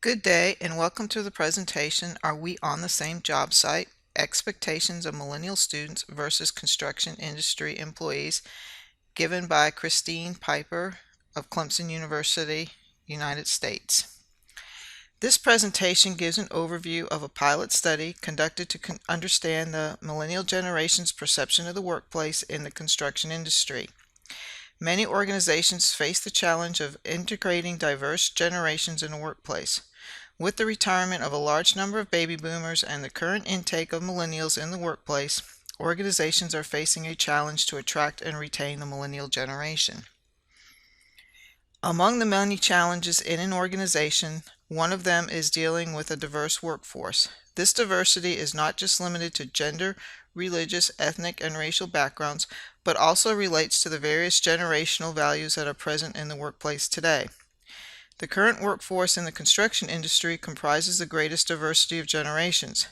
Good day and welcome to the presentation, Are We on the Same Job Site? Expectations of Millennial Students versus Construction Industry Employees, given by Christine Piper of Clemson University, United States. This presentation gives an overview of a pilot study conducted to understand the millennial generation's perception of the workplace in the construction industry. Many organizations face the challenge of integrating diverse generations in a workplace. With the retirement of a large number of baby boomers and the current intake of millennials in the workplace, organizations are facing a challenge to attract and retain the millennial generation. Among the many challenges in an organization, one of them is dealing with a diverse workforce. This diversity is not just limited to gender, religious, ethnic, and racial backgrounds, but also relates to the various generational values that are present in the workplace today. The current workforce in the construction industry comprises the greatest diversity of generations.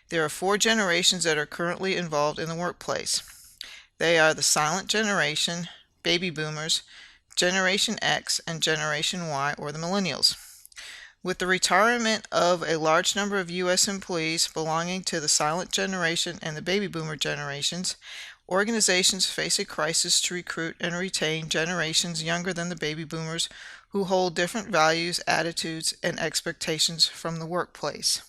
There are 4 generations that are currently involved in the workplace. They are the silent generation, baby boomers, Generation X, and Generation Y, or the millennials. With the retirement of a large number of U.S. employees belonging to the silent generation and the baby boomer generations, organizations face a crisis to recruit and retain generations younger than the baby boomers who hold different values, attitudes, and expectations from the workplace.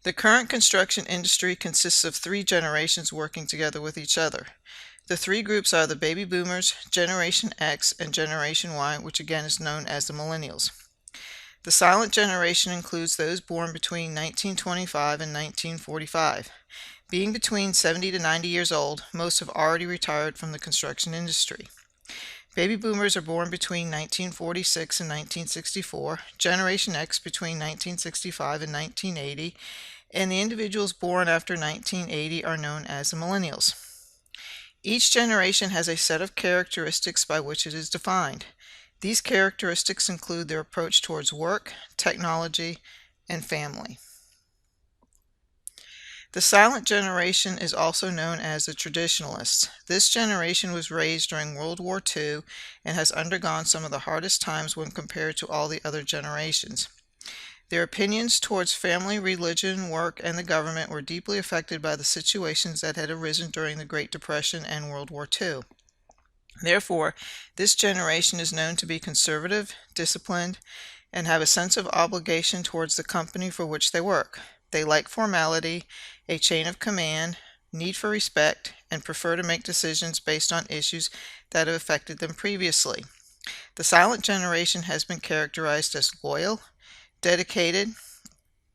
The current construction industry consists of 3 generations working together with each other. The 3 groups are the baby boomers, Generation X, and Generation Y, which again is known as the millennials. The silent generation includes those born between 1925 and 1945. Being between 70 to 90 years old, most have already retired from the construction industry. Baby boomers are born between 1946 and 1964, Generation X between 1965 and 1980, and the individuals born after 1980 are known as the millennials. Each generation has a set of characteristics by which it is defined. These characteristics include their approach towards work, technology, and family. The silent generation is also known as the traditionalists. This generation was raised during World War II and has undergone some of the hardest times when compared to all the other generations. Their opinions towards family, religion, work, and the government were deeply affected by the situations that had arisen during the Great Depression and World War II. Therefore, this generation is known to be conservative, disciplined, and have a sense of obligation towards the company for which they work. They like formality, a chain of command, need for respect, and prefer to make decisions based on issues that have affected them previously. The silent generation has been characterized as loyal, dedicated,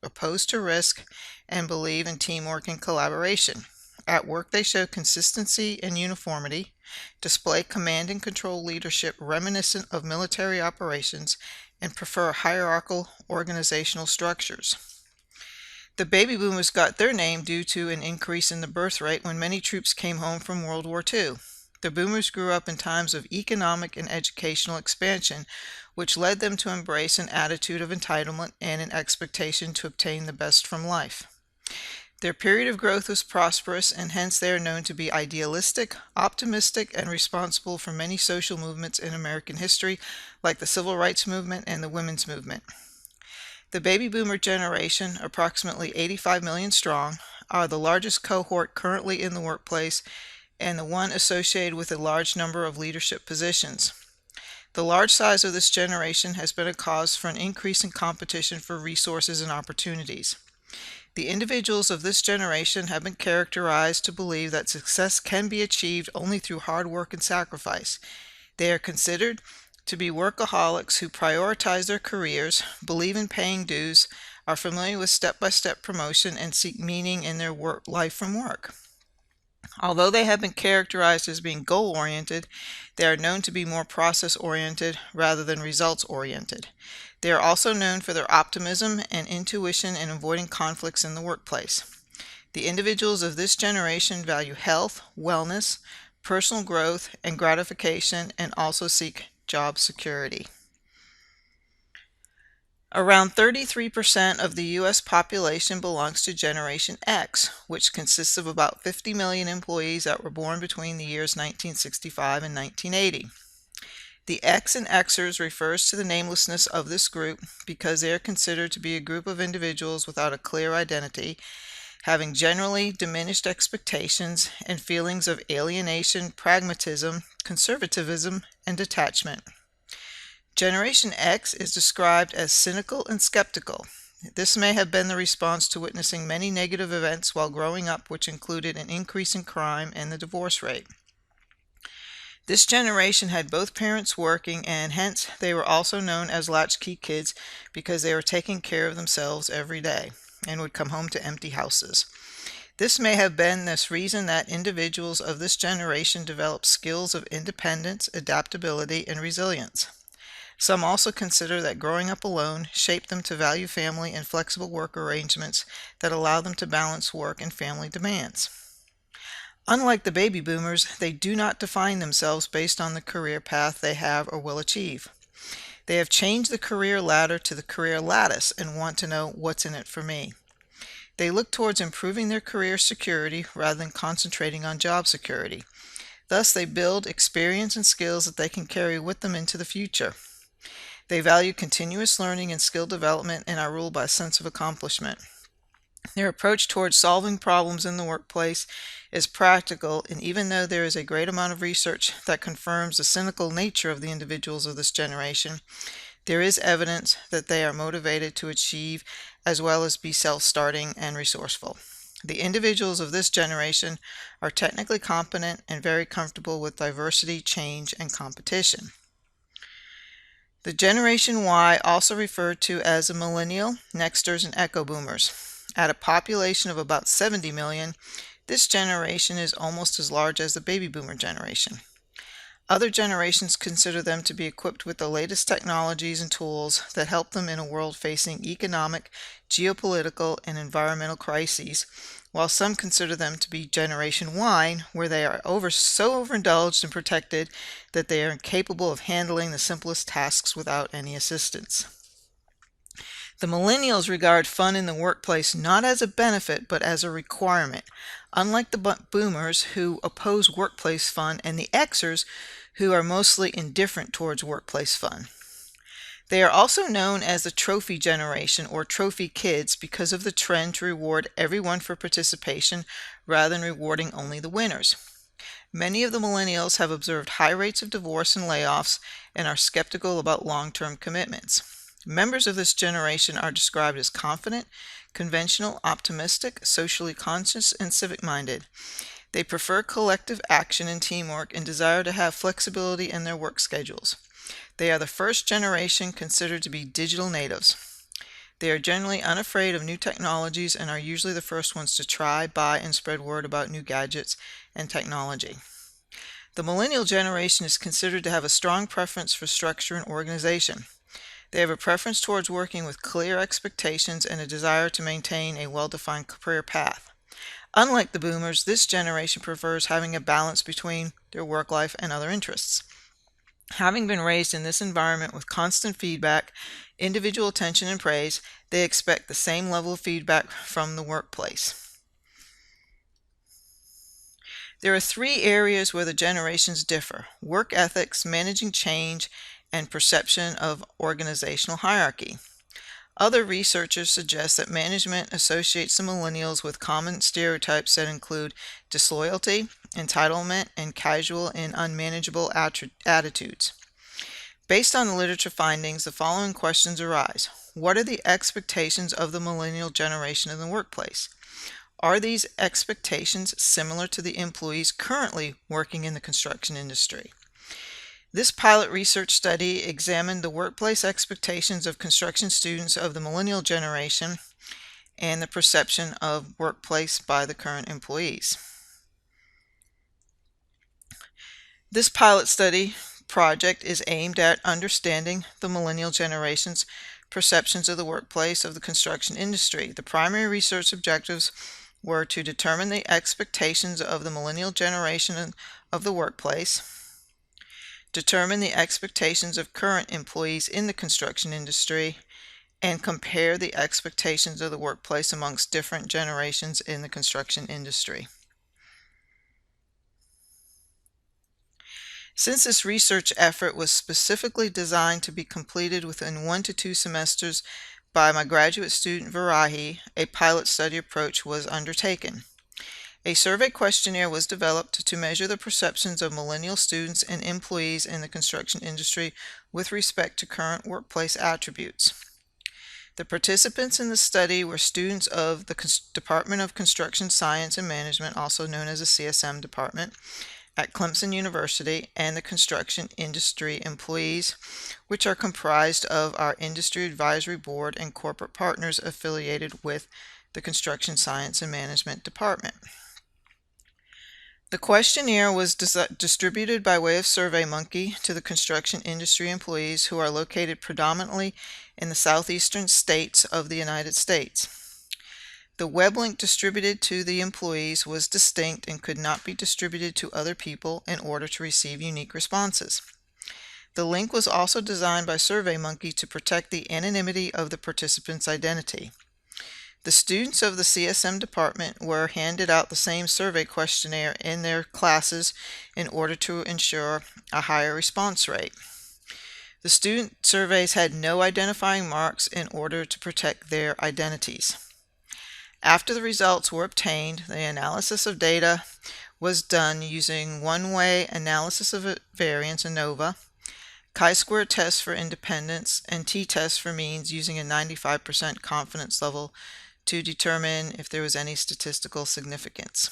opposed to risk, and believe in teamwork and collaboration. At work, they show consistency and uniformity, display command and control leadership reminiscent of military operations, and prefer hierarchical organizational structures. The baby boomers got their name due to an increase in the birth rate when many troops came home from World War II. The boomers grew up in times of economic and educational expansion, which led them to embrace an attitude of entitlement and an expectation to obtain the best from life. Their period of growth was prosperous, and hence they are known to be idealistic, optimistic, and responsible for many social movements in American history, like the Civil Rights Movement and the Women's Movement. The baby boomer generation, approximately 85 million strong, are the largest cohort currently in the workplace and the one associated with a large number of leadership positions. The large size of this generation has been a cause for an increase in competition for resources and opportunities. The individuals of this generation have been characterized to believe that success can be achieved only through hard work and sacrifice. They are considered to be workaholics who prioritize their careers, believe in paying dues, are familiar with step-by-step promotion, and seek meaning in their life from work. Although they have been characterized as being goal-oriented, they are known to be more process-oriented rather than results-oriented. They are also known for their optimism and intuition in avoiding conflicts in the workplace. The individuals of this generation value health, wellness, personal growth, and gratification, and also seek job security. Around 33% of the U.S. population belongs to Generation X, which consists of about 50 million employees that were born between the years 1965 and 1980. The X in Xers refers to the namelessness of this group because they are considered to be a group of individuals without a clear identity, having generally diminished expectations and feelings of alienation, pragmatism, conservatism, and detachment. Generation X is described as cynical and skeptical. This may have been the response to witnessing many negative events while growing up, which included an increase in crime and the divorce rate. This generation had both parents working, and hence they were also known as latchkey kids because they were taking care of themselves every day and would come home to empty houses. This may have been this reason that individuals of this generation developed skills of independence, adaptability, and resilience. Some also consider that growing up alone shaped them to value family and flexible work arrangements that allow them to balance work and family demands. Unlike the baby boomers, they do not define themselves based on the career path they have or will achieve. They have changed the career ladder to the career lattice and want to know what's in it for me. They look towards improving their career security rather than concentrating on job security. Thus, they build experience and skills that they can carry with them into the future. They value continuous learning and skill development and are ruled by a sense of accomplishment. Their approach towards solving problems in the workplace is practical, and even though there is a great amount of research that confirms the cynical nature of the individuals of this generation, there is evidence that they are motivated to achieve as well as be self-starting and resourceful. The individuals of this generation are technically competent and very comfortable with diversity, change, and competition. The Generation Y, also referred to as the Millennial, Nexters, and Echo Boomers. At a population of about 70 million, this generation is almost as large as the Baby Boomer generation. Other generations consider them to be equipped with the latest technologies and tools that help them in a world facing economic, geopolitical, and environmental crises, while some consider them to be Generation Y, where they are so overindulged and protected that they are incapable of handling the simplest tasks without any assistance. The Millennials regard fun in the workplace not as a benefit but as a requirement, unlike the Boomers who oppose workplace fun and the Xers who are mostly indifferent towards workplace fun. They are also known as the trophy generation or trophy kids because of the trend to reward everyone for participation rather than rewarding only the winners. Many of the millennials have observed high rates of divorce and layoffs and are skeptical about long-term commitments. Members of this generation are described as confident, conventional, optimistic, socially conscious, and civic-minded. They prefer collective action and teamwork and desire to have flexibility in their work schedules. They are the first generation considered to be digital natives. They are generally unafraid of new technologies and are usually the first ones to try, buy, and spread word about new gadgets and technology. The millennial generation is considered to have a strong preference for structure and organization. They have a preference towards working with clear expectations and a desire to maintain a well-defined career path. Unlike the boomers, this generation prefers having a balance between their work life and other interests. Having been raised in this environment with constant feedback, individual attention, and praise, they expect the same level of feedback from the workplace. There are three areas where the generations differ: work ethics, managing change, and perception of organizational hierarchy. Other researchers suggest that management associates the millennials with common stereotypes that include disloyalty, entitlement, and casual and unmanageable attitudes. Based on the literature findings, the following questions arise. What are the expectations of the millennial generation in the workplace? Are these expectations similar to the employees currently working in the construction industry? This pilot research study examined the workplace expectations of construction students of the millennial generation and the perception of workplace by the current employees. This pilot study project is aimed at understanding the millennial generation's perceptions of the workplace of the construction industry. The primary research objectives were to determine the expectations of the millennial generation of the workplace, determine the expectations of current employees in the construction industry, and compare the expectations of the workplace amongst different generations in the construction industry. Since this research effort was specifically designed to be completed within 1 to 2 semesters by my graduate student Varahi, a pilot study approach was undertaken. A survey questionnaire was developed to measure the perceptions of millennial students and employees in the construction industry with respect to current workplace attributes. The participants in the study were students of the Department of Construction Science and Management, also known as the CSM department, at Clemson University, and the construction industry employees, which are comprised of our Industry Advisory Board and corporate partners affiliated with the Construction Science and Management Department. The questionnaire was distributed by way of SurveyMonkey to the construction industry employees who are located predominantly in the southeastern states of the United States. The web link distributed to the employees was distinct and could not be distributed to other people in order to receive unique responses. The link was also designed by SurveyMonkey to protect the anonymity of the participant's identity. The students of the CSM department were handed out the same survey questionnaire in their classes in order to ensure a higher response rate. The student surveys had no identifying marks in order to protect their identities. After the results were obtained, the analysis of data was done using one-way analysis of variance, ANOVA, chi-square test for independence, and t-test for means using a 95% confidence level to determine if there was any statistical significance.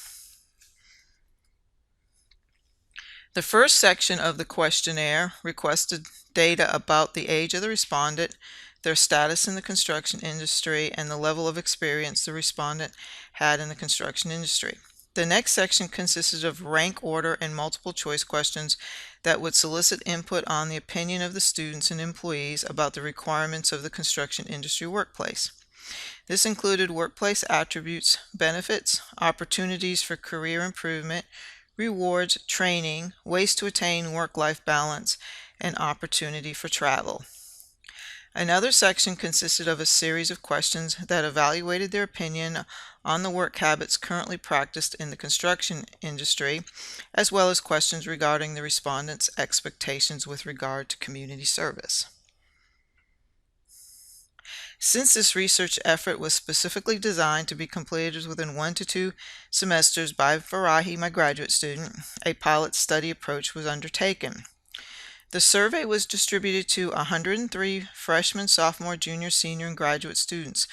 The first section of the questionnaire requested data about the age of the respondent, their status in the construction industry, and the level of experience the respondent had in the construction industry. The next section consisted of rank order and multiple choice questions that would solicit input on the opinion of the students and employees about the requirements of the construction industry workplace. This included workplace attributes, benefits, opportunities for career improvement, rewards, training, ways to attain work-life balance, and opportunity for travel. Another section consisted of a series of questions that evaluated their opinion on the work habits currently practiced in the construction industry, as well as questions regarding the respondents' expectations with regard to community service. Since this research effort was specifically designed to be completed within 1 to 2 semesters by Varahi, my graduate student, a pilot study approach was undertaken. The survey was distributed to 103 freshmen, sophomore, junior, senior, and graduate students,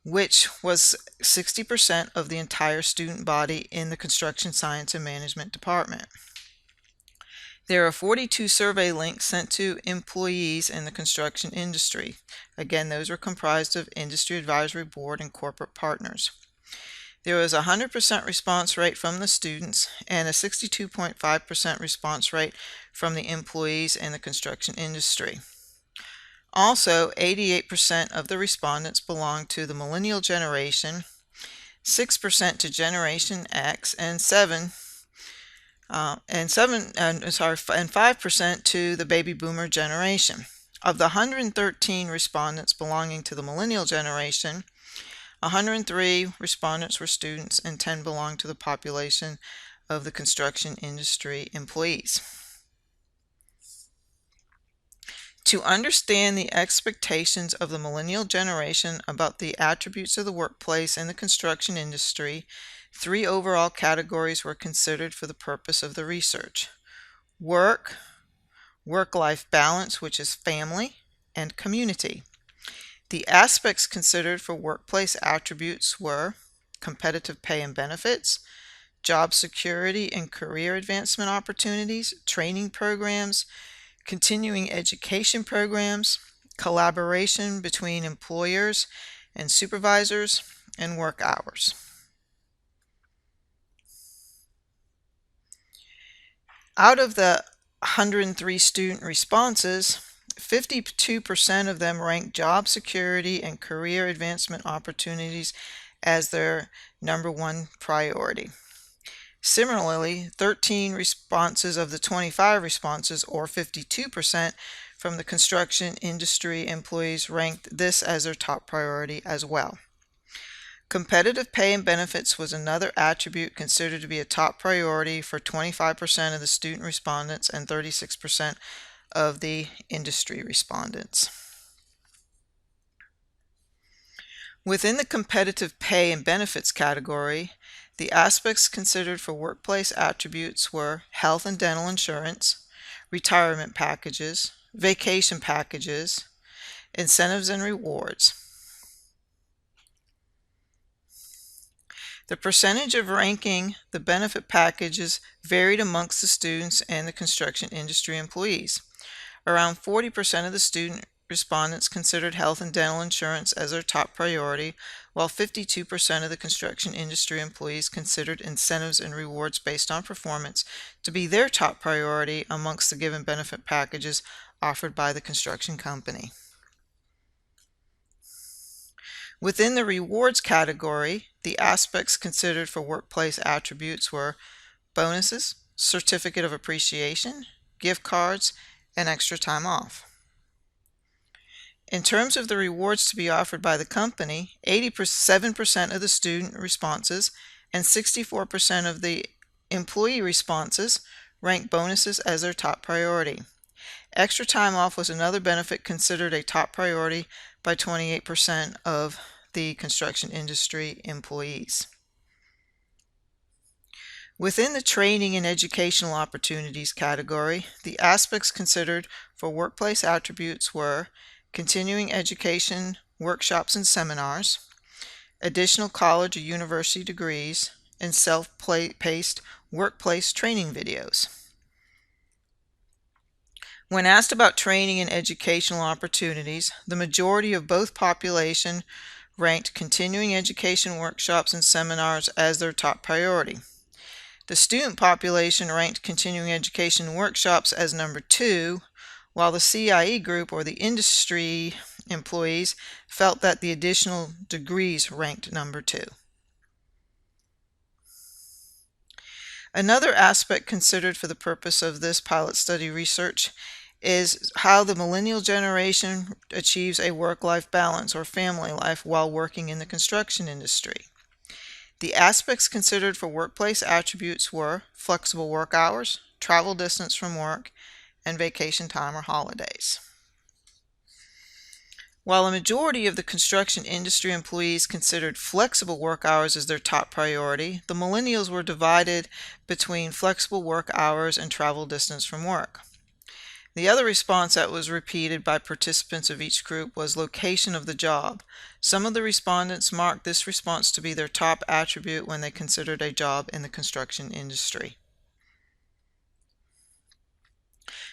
which was 60% of the entire student body in the Construction Science and Management Department. There are 42 survey links sent to employees in the construction industry. Again, those were comprised of Industry Advisory Board and corporate partners. There was a 100% response rate from the students and a 62.5% response rate from the employees in the construction industry. Also, 88% of the respondents belonged to the Millennial generation, 6% to Generation X, and 5% to the Baby Boomer generation. Of the 113 respondents belonging to the Millennial generation, 103 respondents were students and 10 belonged to the population of the construction industry employees. To understand the expectations of the Millennial generation about the attributes of the workplace in the construction industry, 3 overall categories were considered for the purpose of the research: work, work-life balance, which is family, and community. The aspects considered for workplace attributes were competitive pay and benefits, job security and career advancement opportunities, training programs, continuing education programs, collaboration between employers and supervisors, and work hours. Out of the 103 student responses, 52% of them ranked job security and career advancement opportunities as their #1 priority. Similarly, 13 responses of the 25 responses, or 52%, from the construction industry employees ranked this as their top priority as well. Competitive pay and benefits was another attribute considered to be a top priority for 25% of the student respondents and 36% of the industry respondents. Within the competitive pay and benefits category, the aspects considered for workplace attributes were health and dental insurance, retirement packages, vacation packages, incentives and rewards. The percentage of ranking the benefit packages varied amongst the students and the construction industry employees. Around 40% of the student respondents considered health and dental insurance as their top priority, while 52% of the construction industry employees considered incentives and rewards based on performance to be their top priority amongst the given benefit packages offered by the construction company. Within the rewards category, the aspects considered for workplace attributes were bonuses, certificate of appreciation, gift cards, and extra time off. In terms of the rewards to be offered by the company, 87% of the student responses and 64% of the employee responses ranked bonuses as their top priority. Extra time off was another benefit considered a top priority by 28% of the construction industry employees. Within the training and educational opportunities category, the aspects considered for workplace attributes were continuing education, workshops and seminars, additional college or university degrees, and self-paced workplace training videos. When asked about training and educational opportunities, the majority of both population ranked continuing education workshops and seminars as their top priority. The student population ranked continuing education workshops as number 2, while the CIE group, or the industry employees, felt that the additional degrees ranked number 2. Another aspect considered for the purpose of this pilot study research is how the millennial generation achieves a work-life balance or family life while working in the construction industry. The aspects considered for workplace attributes were flexible work hours, travel distance from work, and vacation time or holidays. While a majority of the construction industry employees considered flexible work hours as their top priority, the millennials were divided between flexible work hours and travel distance from work. The other response that was repeated by participants of each group was location of the job. Some of the respondents marked this response to be their top attribute when they considered a job in the construction industry.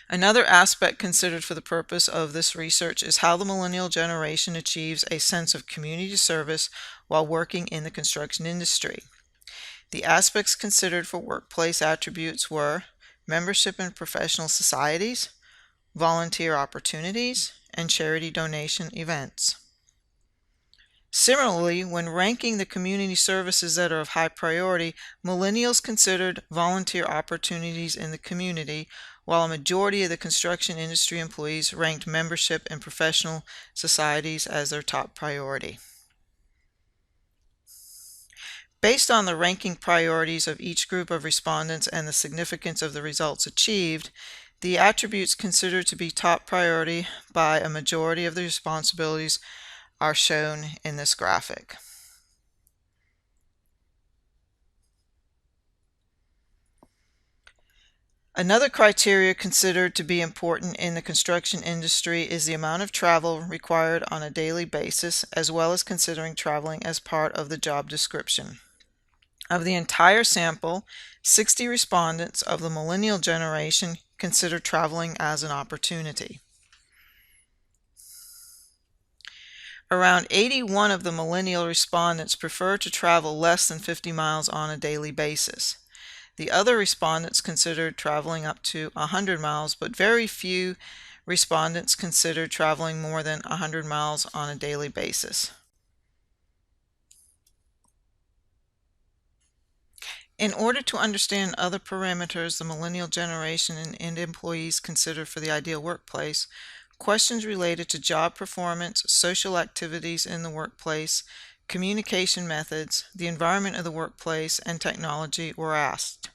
Another aspect considered for the purpose of this research is how the millennial generation achieves a sense of community service while working in the construction industry. The aspects considered for workplace attributes were membership in professional societies, volunteer opportunities, and charity donation events. Similarly, when ranking the community services that are of high priority, millennials considered volunteer opportunities in the community, while a majority of the construction industry employees ranked membership in professional societies as their top priority. Based on the ranking priorities of each group of respondents and the significance of the results achieved, the attributes considered to be top priority by a majority of the responsibilities are shown in this graphic. Another criteria considered to be important in the construction industry is the amount of travel required on a daily basis, as well as considering traveling as part of the job description. Of the entire sample, 60 respondents of the millennial generation consider traveling as an opportunity. Around 81 of the millennial respondents prefer to travel less than 50 miles on a daily basis. The other respondents considered traveling up to 100 miles, but very few respondents considered traveling more than 100 miles on a daily basis. In order to understand other parameters the millennial generation and employees consider for the ideal workplace, questions related to job performance, social activities in the workplace, communication methods, the environment of the workplace, and technology were asked.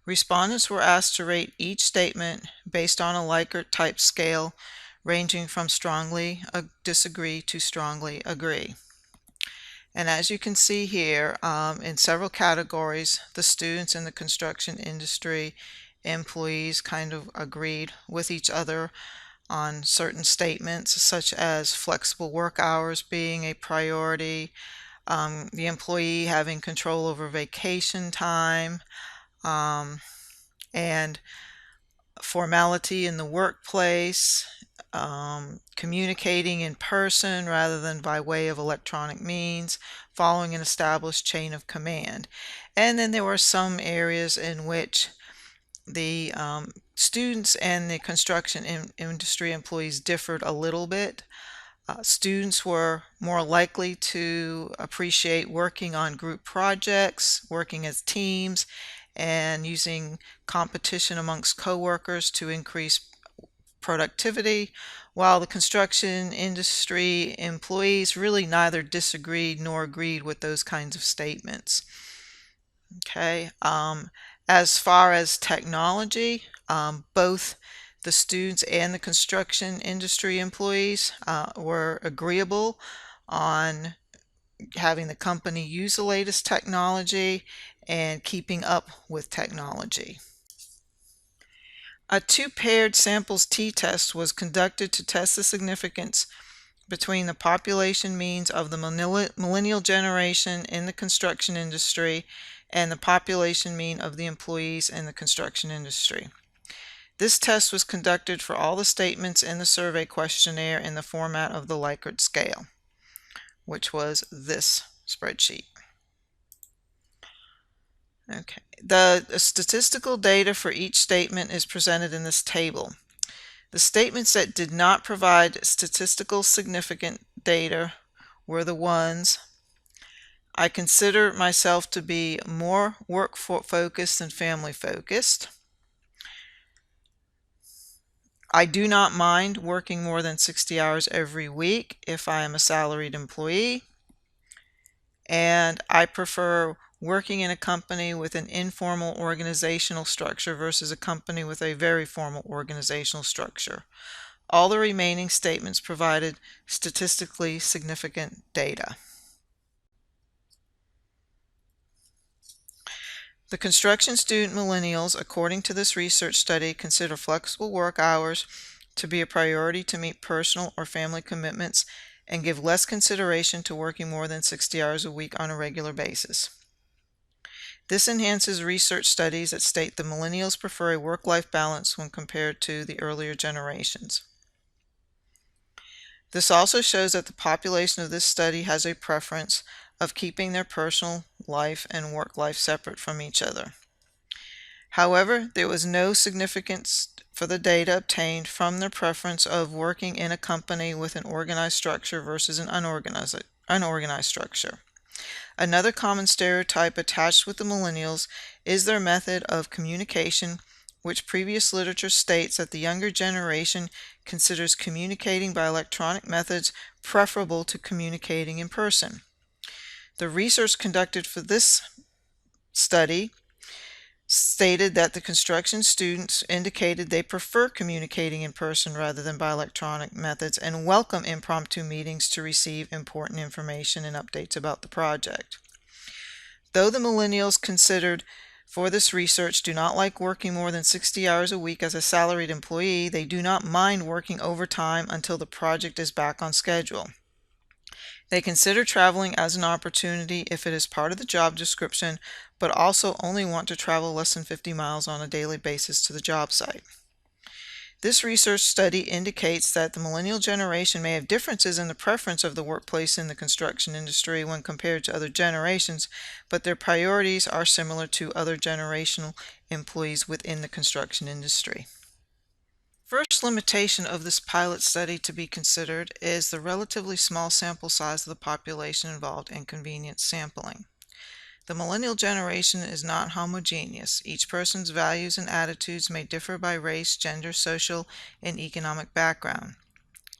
Respondents were asked to rate each statement based on a Likert type scale ranging from strongly disagree to strongly agree. And as you can see here, in several categories, the students in the construction industry employees kind of agreed with each other on certain statements, such as flexible work hours being a priority, the employee having control over vacation time, and formality in the workplace, communicating in person rather than by way of electronic means, following an established chain of command. And then there were some areas in which the students and the construction industry employees differed a little bit. Students were more likely to appreciate working on group projects, working as teams, and using competition amongst coworkers to increase productivity, while the construction industry employees really neither disagreed nor agreed with those kinds of statements. Okay, as far as technology, both the students and the construction industry employees were agreeable on having the company use the latest technology and keeping up with technology. A two-paired samples t-test was conducted to test the significance between the population means of the millennial generation in the construction industry and the population mean of the employees in the construction industry. This test was conducted for all the statements in the survey questionnaire in the format of the Likert scale, which was this spreadsheet. Okay. The statistical data for each statement is presented in this table. The statements that did not provide statistical significant data were the ones: I consider myself to be more work focused than family focused. I do not mind working more than 60 hours every week if I am a salaried employee. And I prefer working in a company with an informal organizational structure versus a company with a very formal organizational structure. All the remaining statements provided statistically significant data. The construction student millennials, according to this research study, consider flexible work hours to be a priority to meet personal or family commitments and give less consideration to working more than 60 hours a week on a regular basis. This enhances research studies that state the millennials prefer a work-life balance when compared to the earlier generations. This also shows that the population of this study has a preference of keeping their personal life and work life separate from each other. However, there was no significance for the data obtained from their preference of working in a company with an organized structure versus an unorganized structure. Another common stereotype attached with the millennials is their method of communication, which previous literature states that the younger generation considers communicating by electronic methods preferable to communicating in person. The research conducted for this study stated that the construction students indicated they prefer communicating in person rather than by electronic methods and welcome impromptu meetings to receive important information and updates about the project. Though the millennials considered for this research do not like working more than 60 hours a week as a salaried employee, they do not mind working overtime until the project is back on schedule. They consider traveling as an opportunity if it is part of the job description, but also only want to travel less than 50 miles on a daily basis to the job site. This research study indicates that the millennial generation may have differences in the preference of the workplace in the construction industry when compared to other generations, but their priorities are similar to other generational employees within the construction industry. First limitation of this pilot study to be considered is the relatively small sample size of the population involved in convenience sampling. The millennial generation is not homogeneous. Each person's values and attitudes may differ by race, gender, social, and economic background.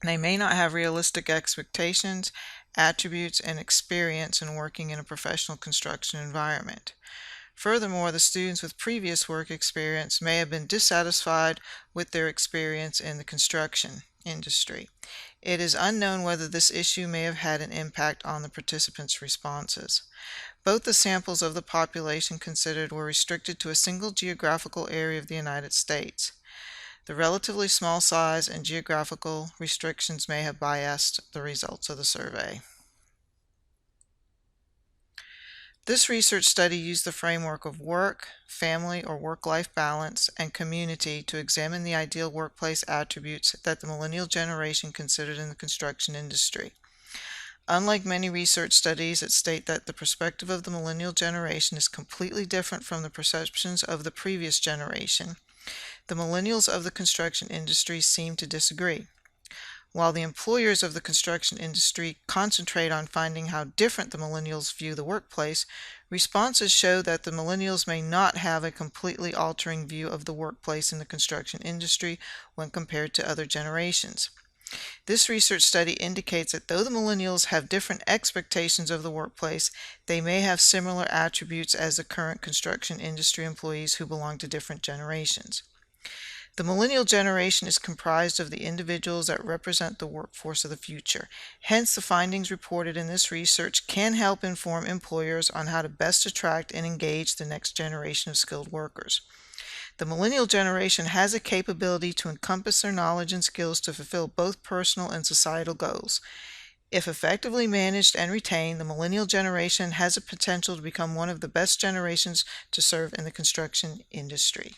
They may not have realistic expectations, attributes, and experience in working in a professional construction environment. Furthermore, the students with previous work experience may have been dissatisfied with their experience in the construction industry. It is unknown whether this issue may have had an impact on the participants' responses. Both the samples of the population considered were restricted to a single geographical area of the United States. The relatively small size and geographical restrictions may have biased the results of the survey. This research study used the framework of work, family or work-life balance, and community to examine the ideal workplace attributes that the millennial generation considered in the construction industry. Unlike many research studies that state that the perspective of the millennial generation is completely different from the perceptions of the previous generation, the millennials of the construction industry seem to disagree. While the employers of the construction industry concentrate on finding how different the millennials view the workplace, responses show that the millennials may not have a completely altering view of the workplace in the construction industry when compared to other generations. This research study indicates that though the millennials have different expectations of the workplace, they may have similar attributes as the current construction industry employees who belong to different generations. The millennial generation is comprised of the individuals that represent the workforce of the future. Hence, the findings reported in this research can help inform employers on how to best attract and engage the next generation of skilled workers. The millennial generation has a capability to encompass their knowledge and skills to fulfill both personal and societal goals. If effectively managed and retained, the millennial generation has a potential to become one of the best generations to serve in the construction industry.